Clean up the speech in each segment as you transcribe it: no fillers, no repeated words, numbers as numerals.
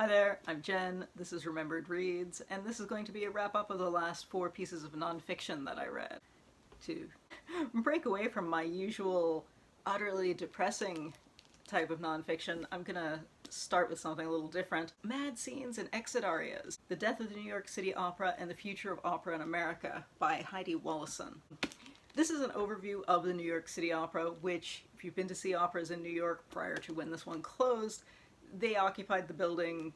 Hi there, I'm Jen, this is Remembered Reads, and this is going to be a wrap-up of the last 4 pieces of nonfiction that I read. To break away from my usual utterly depressing type of nonfiction, I'm gonna start with something a little different. Mad Scenes and Exit Arias, The Death of the New York City Opera and the Future of Opera in America by Heidi Waleson. This is an overview of the New York City Opera, which, if you've been to see operas in New York prior to when this one closed, they occupied the building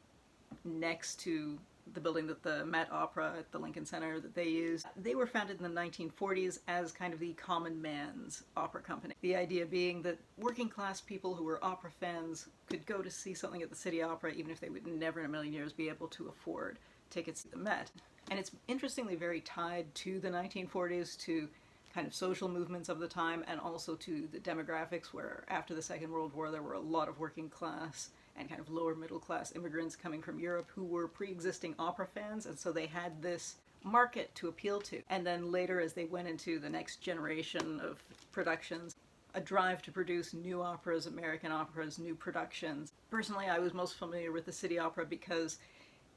next to the building that the Met Opera at the Lincoln Center that they used. They were founded in the 1940s as kind of the common man's opera company. The idea being that working class people who were opera fans could go to see something at the City Opera even if they would never in a million years be able to afford tickets to the Met. And it's interestingly very tied to the 1940s, to kind of social movements of the time, and also to the demographics where after the Second World War there were a lot of working class and kind of lower middle class immigrants coming from Europe who were pre-existing opera fans, and so they had this market to appeal to. And then later, as they went into the next generation of productions, a drive to produce new operas, American operas, new productions. Personally, I was most familiar with the City Opera because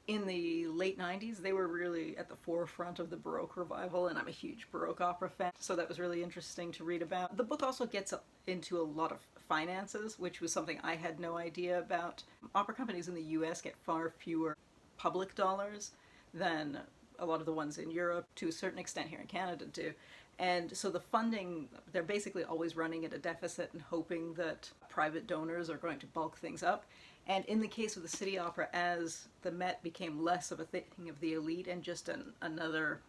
in the late 90s, they were really at the forefront of the Baroque revival, and I'm a huge Baroque opera fan, so that was really interesting to read about. The book also gets into a lot of finances, which was something I had no idea about. Opera companies in the US get far fewer public dollars than a lot of the ones in Europe, to a certain extent here in Canada do. And so the funding, they're basically always running at a deficit and hoping that private donors are going to bulk things up. And in the case of the City Opera, as the Met became less of a thing of the elite and just another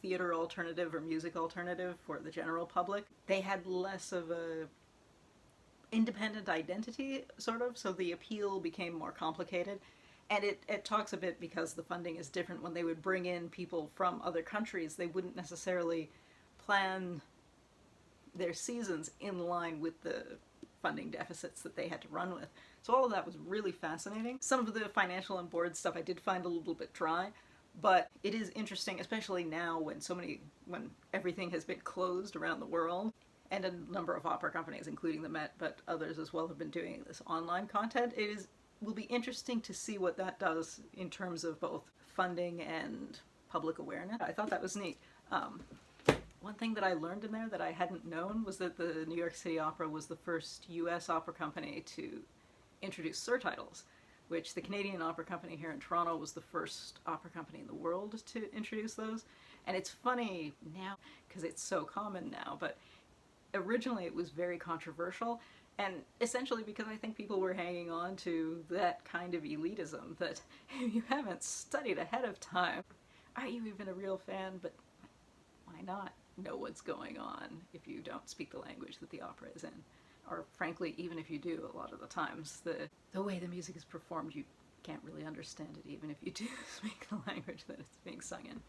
theater alternative or music alternative for the general public, they had less of a independent identity, sort of, so the appeal became more complicated. And it talks a bit, because the funding is different, when they would bring in people from other countries, they wouldn't necessarily plan their seasons in line with the funding deficits that they had to run with. So all of that was really fascinating. Some of the financial and board stuff I did find a little bit dry, but it is interesting, especially now when when everything has been closed around the world, and a number of opera companies, including the Met, but others as well, have been doing this online content. Will be interesting to see what that does in terms of both funding and public awareness. I thought that was neat. One thing that I learned in there that I hadn't known was that the New York City Opera was the first US opera company to introduce surtitles, which the Canadian Opera Company here in Toronto was the first opera company in the world to introduce those. And it's funny now, because it's so common now, but originally it was very controversial, and essentially because I think people were hanging on to that kind of elitism that if you haven't studied ahead of time, are you even a real fan? But why not know what's going on if you don't speak the language that the opera is in? Or frankly, even if you do, a lot of the times, the way the music is performed, you can't really understand it even if you do speak the language that it's being sung in.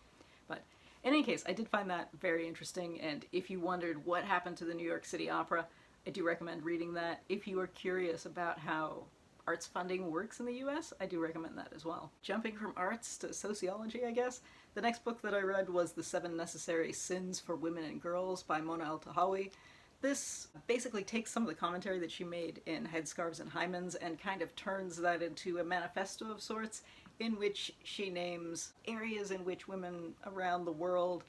But in any case, I did find that very interesting, and if you wondered what happened to the New York City Opera, I do recommend reading that. If you are curious about how arts funding works in the US, I do recommend that as well. Jumping from arts to sociology, I guess, the next book that I read was The 7 Necessary Sins for Women and Girls by Mona Eltahawy. This basically takes some of the commentary that she made in Headscarves and Hymens and kind of turns that into a manifesto of sorts, in which she names areas in which women around the world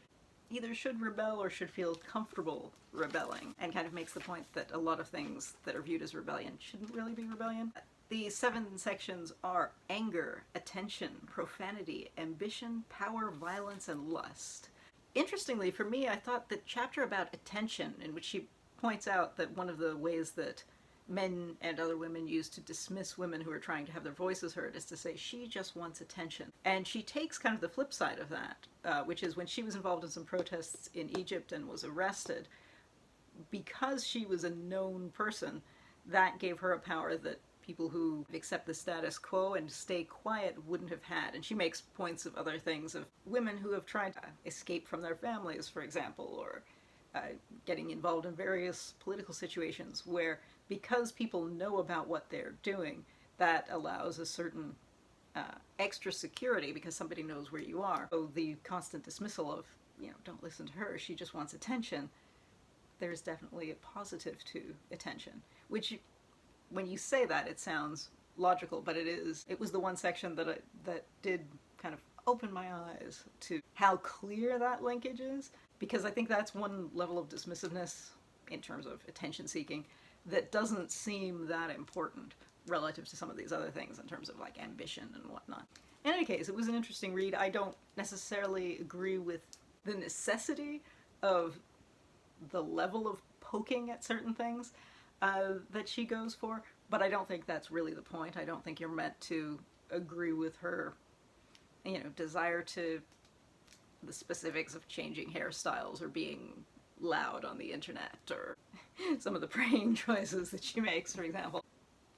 either should rebel or should feel comfortable rebelling, and kind of makes the point that a lot of things that are viewed as rebellion shouldn't really be rebellion. The 7 sections are anger, attention, profanity, ambition, power, violence, and lust. Interestingly, for me, I thought the chapter about attention, in which she points out that one of the ways that men and other women use to dismiss women who are trying to have their voices heard is to say, she just wants attention. And she takes kind of the flip side of that, which is when she was involved in some protests in Egypt and was arrested, because she was a known person, that gave her a power that people who accept the status quo and stay quiet wouldn't have had. And she makes points of other things, of women who have tried to escape from their families, for example, or getting involved in various political situations where, because people know about what they're doing, that allows a certain extra security because somebody knows where you are. So the constant dismissal of, don't listen to her, she just wants attention, there's definitely a positive to attention, which when you say that, it sounds logical, but it was the one section that did kind of open my eyes to how clear that linkage is, because I think that's one level of dismissiveness in terms of attention seeking that doesn't seem that important relative to some of these other things in terms of like ambition and whatnot. In any case, it was an interesting read. I don't necessarily agree with the necessity of the level of poking at certain things that she goes for, but I don't think that's really the point. I don't think you're meant to agree with her, desire to the specifics of changing hairstyles or being loud on the internet or some of the praying choices that she makes, for example.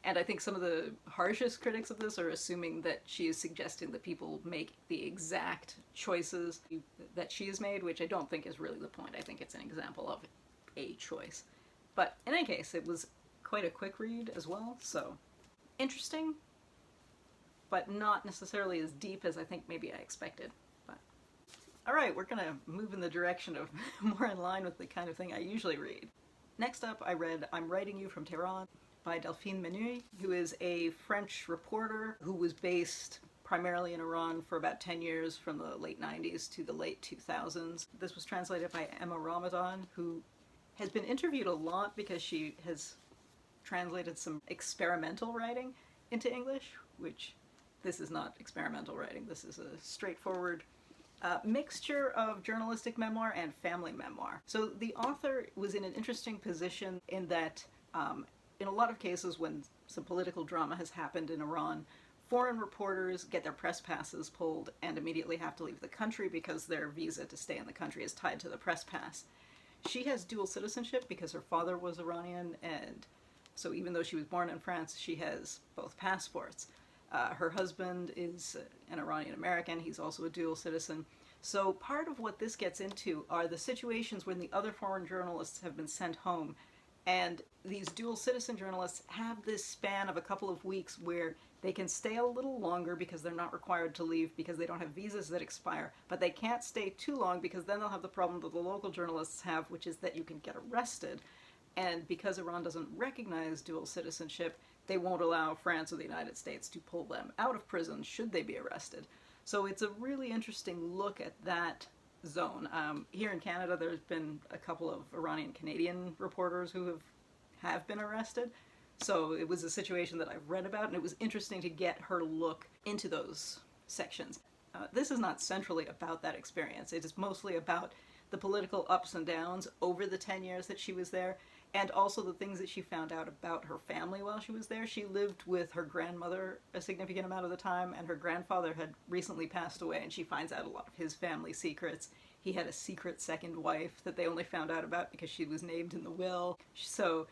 And I think some of the harshest critics of this are assuming that she is suggesting that people make the exact choices that she has made, which I don't think is really the point. I think it's an example of a choice. But in any case, it was quite a quick read as well, so interesting, but not necessarily as deep as I think maybe I expected. But alright, we're gonna move in the direction of more in line with the kind of thing I usually read. Next up, I read I'm Writing You from Tehran by Delphine Minoui, who is a French reporter who was based primarily in Iran for about 10 years from the late 90s to the late 2000s. This was translated by Emma Ramadan, who has been interviewed a lot because she has translated some experimental writing into English, which this is not experimental writing. This is a straightforward mixture of journalistic memoir and family memoir. So the author was in an interesting position in that in a lot of cases when some political drama has happened in Iran, foreign reporters get their press passes pulled and immediately have to leave the country because their visa to stay in the country is tied to the press pass. She has dual citizenship because her father was Iranian, and so even though she was born in France, she has both passports. Her husband is an Iranian American. He's also a dual citizen. So part of what this gets into are the situations when the other foreign journalists have been sent home, and these dual citizen journalists have this span of a couple of weeks where they can stay a little longer because they're not required to leave because they don't have visas that expire, but they can't stay too long because then they'll have the problem that the local journalists have, which is that you can get arrested. And because Iran doesn't recognize dual citizenship, they won't allow France or the United States to pull them out of prison should they be arrested. So it's a really interesting look at that zone. Here in Canada, there's been a couple of Iranian-Canadian reporters who have been arrested. So it was a situation that I've read about, and it was interesting to get her look into those sections. This is not centrally about that experience. It is mostly about the political ups and downs over the 10 years that she was there, and also the things that she found out about her family while she was there. She lived with her grandmother a significant amount of the time, and her grandfather had recently passed away, and she finds out a lot of his family secrets. He had a secret second wife that they only found out about because she was named in the will. So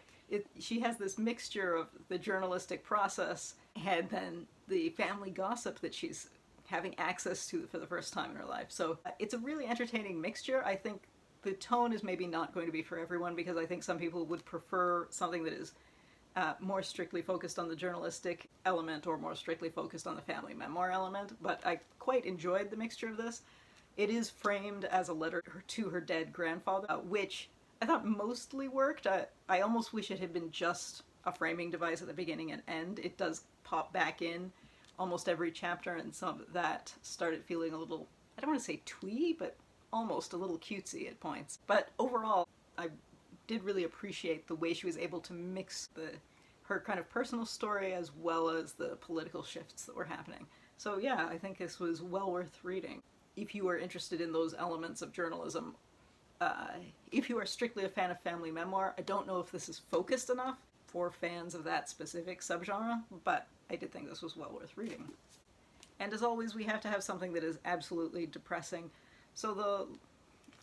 she has this mixture of the journalistic process and then the family gossip that she's having access to for the first time in her life. So it's a really entertaining mixture. I think the tone is maybe not going to be for everyone because I think some people would prefer something that is more strictly focused on the journalistic element or more strictly focused on the family memoir element, but I quite enjoyed the mixture of this. It is framed as a letter to her dead grandfather, which I thought mostly worked. I almost wish it had been just a framing device at the beginning and end. It does pop back in almost every chapter, and some of that started feeling a little, I don't want to say twee, but almost a little cutesy at points. But overall, I did really appreciate the way she was able to mix her kind of personal story as well as the political shifts that were happening. So yeah, I think this was well worth reading. If you are interested in those elements of journalism, if you are strictly a fan of family memoir, I don't know if this is focused enough for fans of that specific subgenre, but I did think this was well worth reading. And as always, we have to have something that is absolutely depressing. So the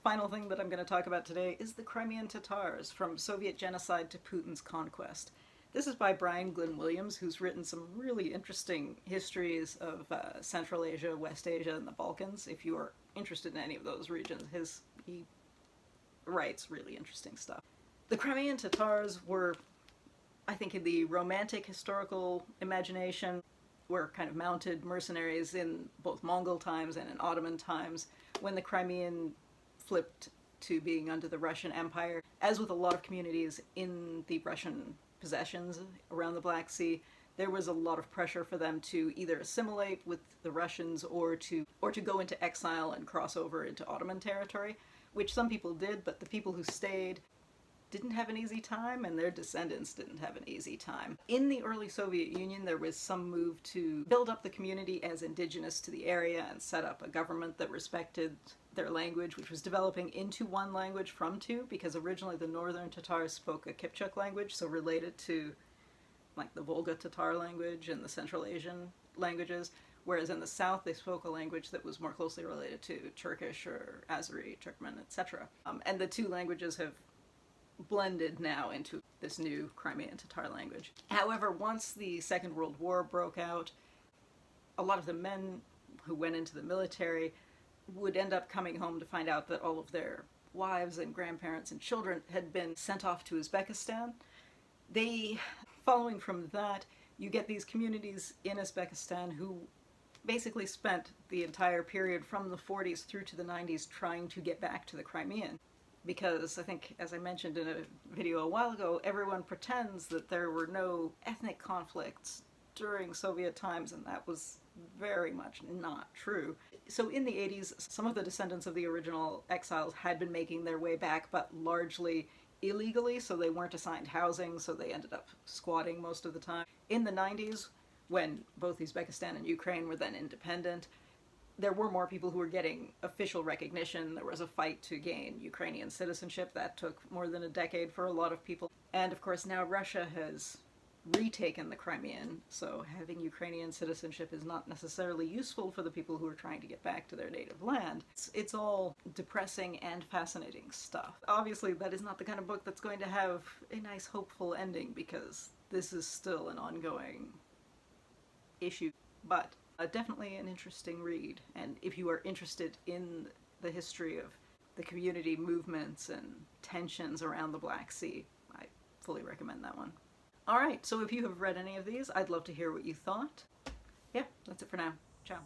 final thing that I'm going to talk about today is the Crimean Tatars, from Soviet genocide to Putin's conquest. This is by Brian Glyn Williams, who's written some really interesting histories of Central Asia, West Asia, and the Balkans. If you are interested in any of those regions, he writes really interesting stuff. The Crimean Tatars were, I think, in the romantic historical imagination, were kind of mounted mercenaries in both Mongol times and in Ottoman times when the Crimean flipped to being under the Russian Empire. As with a lot of communities in the Russian possessions around the Black Sea, there was a lot of pressure for them to either assimilate with the Russians or to go into exile and cross over into Ottoman territory, which some people did, but the people who stayed didn't have an easy time, and their descendants didn't have an easy time. In the early Soviet Union, there was some move to build up the community as indigenous to the area and set up a government that respected their language, which was developing into one language from two, because originally the northern Tatars spoke a Kipchak language, so related to like the Volga Tatar language and the Central Asian languages, whereas in the south they spoke a language that was more closely related to Turkish or Azeri, Turkmen, etc. And the two languages have blended now into this new Crimean Tatar language. However, once the Second World War broke out, a lot of the men who went into the military would end up coming home to find out that all of their wives and grandparents and children had been sent off to Uzbekistan. Following from that, you get these communities in Uzbekistan who basically spent the entire period from the 40s through to the 90s trying to get back to the Crimean. Because I think, as I mentioned in a video a while ago, everyone pretends that there were no ethnic conflicts during Soviet times, and that was very much not true. So in the 80s, some of the descendants of the original exiles had been making their way back, but largely illegally, so they weren't assigned housing, so they ended up squatting most of the time. In the 90s, when both Uzbekistan and Ukraine were then independent, there were more people who were getting official recognition. There was a fight to gain Ukrainian citizenship. That took more than a decade for a lot of people. And of course now Russia has retaken the Crimean, so having Ukrainian citizenship is not necessarily useful for the people who are trying to get back to their native land. It's all depressing and fascinating stuff. Obviously that is not the kind of book that's going to have a nice hopeful ending, because this is still an ongoing issue. But definitely an interesting read, and if you are interested in the history of the community movements and tensions around the Black Sea, I fully recommend that one. Alright, so if you have read any of these, I'd love to hear what you thought. Yeah, that's it for now. Ciao.